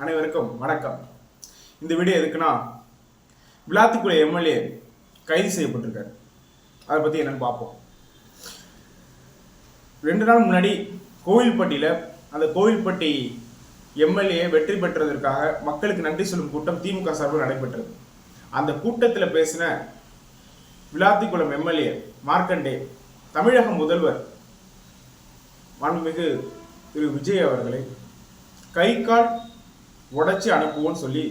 அனைவருக்கும் வணக்கம். இந்த வீடியோ எதுக்குன்னா, விளாத்திக்குளம் எம்எல்ஏ கைது செய்யப்பட்டிருக்காரு. அதை பற்றி என்னன்னு பார்ப்போம். 2 நாள் முன்னாடி கோவில்பட்டியில் அந்த கோவில்பட்டி எம்எல்ஏ வெற்றி பெற்றதற்காக மக்களுக்கு நன்றி சொல்லும் கூட்டம் திமுக சார்பில் நடைபெற்றது. அந்த கூட்டத்தில் பேசின விளாத்திக்குளம் எம்எல்ஏ மார்க்கண்டே, தமிழக முதல்வர் மாண்புமிகு திரு விஜய் அவர்களை கை கால் உடைச்சி அனுப்புவோன்னு சொல்லி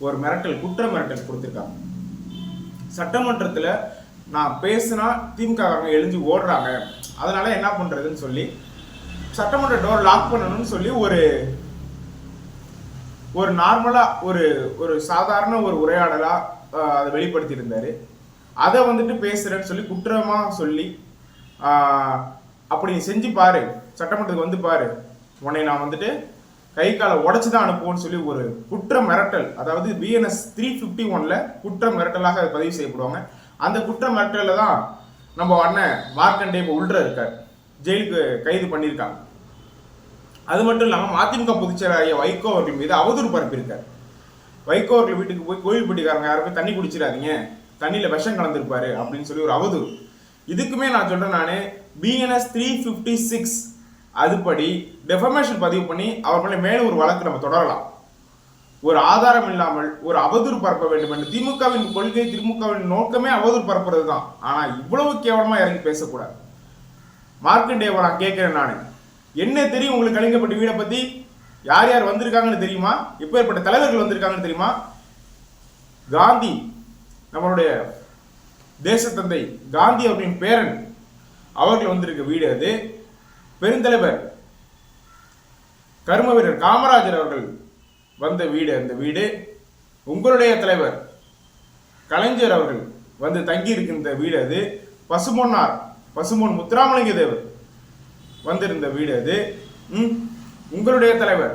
ஒரு மிரட்டல், குற்ற மிரட்டல் கொடுத்துருக்காங்க. சட்டமன்றத்தில் நான் பேசினா திமுக எழுந்து ஓடுறாங்க, அதனால என்ன பண்றதுன்னு சொல்லி சட்டமன்ற டோர் லாக் பண்ணணும்னு சொல்லி ஒரு நார்மலா ஒரு சாதாரண ஒரு உரையாடலா அதை வெளிப்படுத்தி இருந்தாரு. அதை வந்துட்டு பேசுறேன்னு சொல்லி குற்றமா சொல்லி, அப்படி நீ செஞ்சு பாரு, சட்டமன்றத்துக்கு வந்து பாரு, உன்னை நான் வந்துட்டு கை காலை உடைச்சுதான் அனுப்புவோன்னு சொல்லி ஒரு குற்ற மிரட்டல், அதாவது BNS 351ல குற்ற மிரட்டலாக பதிவு செய்யப்படுவாங்க. அந்த குற்ற மிரட்டல தான் நம்ம அண்ணன் மார்க்கண்டே இப்போ உள்ள இருக்கார், ஜெயிலுக்கு கைது பண்ணியிருக்காங்க. அது மட்டும் இல்லாமல் மதிமுக பொதுச்செயலாளர் வைகோ அவர்கள் மீது அவதூறு பரப்பியிருக்கார். வைகோ அவர்கள் வீட்டுக்கு போய் கோயில்பட்டிக்காரங்க யாருமே தண்ணி குடிச்சிடாதீங்க, தண்ணியில் விஷம் கலந்துருப்பாரு அப்படின்னு சொல்லி ஒரு அவதூறு. இதுக்குமே நான் சொல்றேன், நான் BNS 356 அதுபடி டெஃபமேஷன் பதிவு பண்ணி அவர் மேல ஒரு வழக்கு நம்ம தொடரலாம். ஒரு ஆதாரம் இல்லாமல் ஒரு அவதூறு பரப்ப வேண்டும் என்று திமுகவின் கொள்கை, திமுகவின் நோக்கமே அவதூறு பரப்புறது தான். ஆனா இவ்வளவு கேவலமா இறங்கி பேசக்கூடாது. மார்க்கண்டேவ நான் கேட்கிறேன், நான் என்ன தெரியும் உங்களுக்கு கலிங்கப்பட்டி வீடை பத்தி? யார் யார் வந்திருக்காங்கன்னு தெரியுமா? எப்பேற்பட்ட தலைவர்கள் வந்திருக்காங்கன்னு தெரியுமா? காந்தி, நம்மளுடைய தேசத்தந்தை காந்தி அவர்களின் பேரன் அவர்கள் வந்திருக்க வீடு அது. பெருந்தலைவர் கர்ம வீரர் காமராஜர் அவர்கள் வந்த வீடு அந்த வீடு. உங்களுடைய தலைவர் கலைஞர் அவர்கள் வந்து தங்கி இருக்கின்ற வீடு அது. பசுமொன் முத்துராமலிங்க தேவர் வந்திருந்த வீடு அது. உங்களுடைய தலைவர்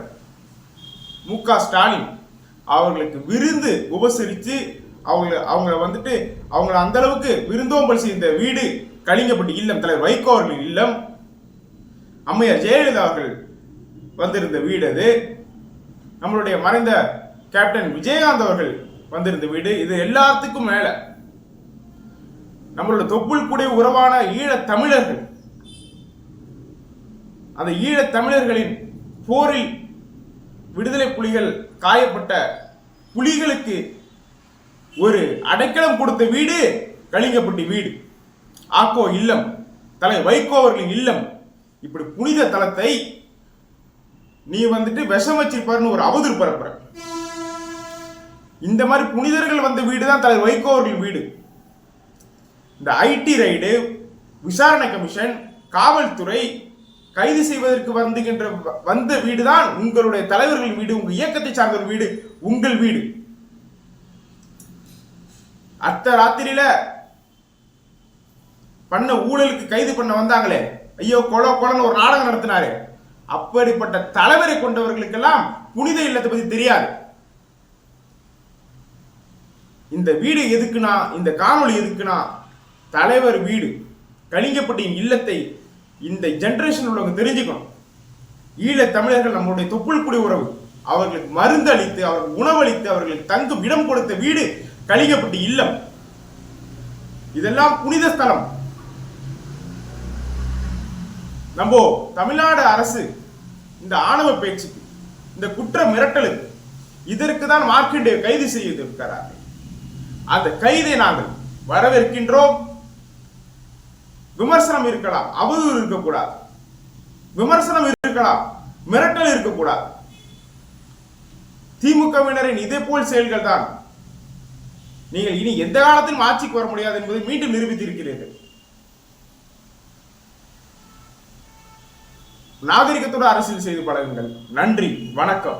MK ஸ்டாலின் அவர்களுக்கு விருந்து உபசரித்து அவங்க வந்துட்டு அவங்களை அந்த அளவுக்கு விருந்தோம்பல் செய்த வீடு கலிங்கப்பட்டி இல்லம். தலைவர் வைகோ அவர்களின் இல்லம். அம்மையார் ஜெயலலிதா அவர்கள் வந்திருந்த வீடு அது. நம்மளுடைய மறைந்த கேப்டன் விஜயகாந்த் அவர்கள் வந்திருந்த வீடு. இது எல்லாத்துக்கும் மேல நம்மளோட தொப்புள் கூட உறவான ஈழத் தமிழர்கள், அந்த ஈழத் தமிழர்களின் போரில் விடுதலை புலிகள் காயப்பட்ட புலிகளுக்கு ஒரு அடைக்கலம் கொடுத்த வீடு கலிங்கப்பட்டி வீடு, ஆக்கோ இல்லம், தலைவர் வைகோ அவர்களின் இல்லம். இப்படி புனித தலத்தை நீ வந்துட்டு விஷம் வச்சிருப்பாருன்னு ஒரு அவதூறு பரப்புற. இந்த மாதிரி புனிதர்கள் வந்த வீடு தான் தலைவர் வைகோ அவர்கள் வீடு. இந்த IT ரைடு, விசாரணை கமிஷன், காவல்துறை கைது செய்வதற்கு வந்த வீடு தான் உங்களுடைய தலைவர்களின் வீடு, உங்க இயக்கத்தை சார்ந்த ஒரு வீடு, உங்கள் வீடு. அத்த ராத்திரியில பண்ண ஊழலுக்கு கைது பண்ண வந்தாங்களே, ஐயோ கொலன்னு ஒரு நாடகம் நடத்தினாரு, அப்படிப்பட்ட தலைவரை கொண்டவர்களுக்கெல்லாம் புனித இல்லத்தை பத்தி தெரியாது. இந்த வீடு எதுக்குன்னா, இந்த காணொளி எதுக்குன்னா, தலைவர் வீடு கலிங்கப்பட்டியின் இல்லத்தை இந்த ஜெனரேஷன் உள்ளவங்க தெரிஞ்சுக்கணும். ஈழ தமிழர்கள் நம்மளுடைய தொப்புள் குடி உறவு. அவர்களுக்கு மருந்து அளித்து, அவர்களுக்கு உணவளித்து, அவர்களுக்கு தங்கும் இடம் கொடுத்த வீடு கலிங்கப்பட்டி இல்லம். இதெல்லாம் புனித ஸ்தலம். நம்ம தமிழ்நாடு அரசு இந்த ஆணவ பேச்சுக்கு, இந்த குற்ற மிரட்டலுக்கு, இதற்கு தான் மார்க்கண்டே கைது செய்திருக்கிறார். அந்த கைதை நாங்கள் வரவேற்கின்றோம். விமர்சனம் இருக்கலாம், அவதூறு இருக்கக்கூடாது. விமர்சனம் இருக்கலாம், மிரட்டல் இருக்கக்கூடாது. திமுகவினரின் இதே போல் செயல்கள் தான் நீங்கள் இனி எந்த காலத்திலும் ஆட்சிக்கு வர முடியாது என்பதை மீண்டும் நிரூபித்திருக்கிறீர்கள். நாகரிகத்தோடு அரசியல் செய்து பழகுங்கள். நன்றி, வணக்கம்.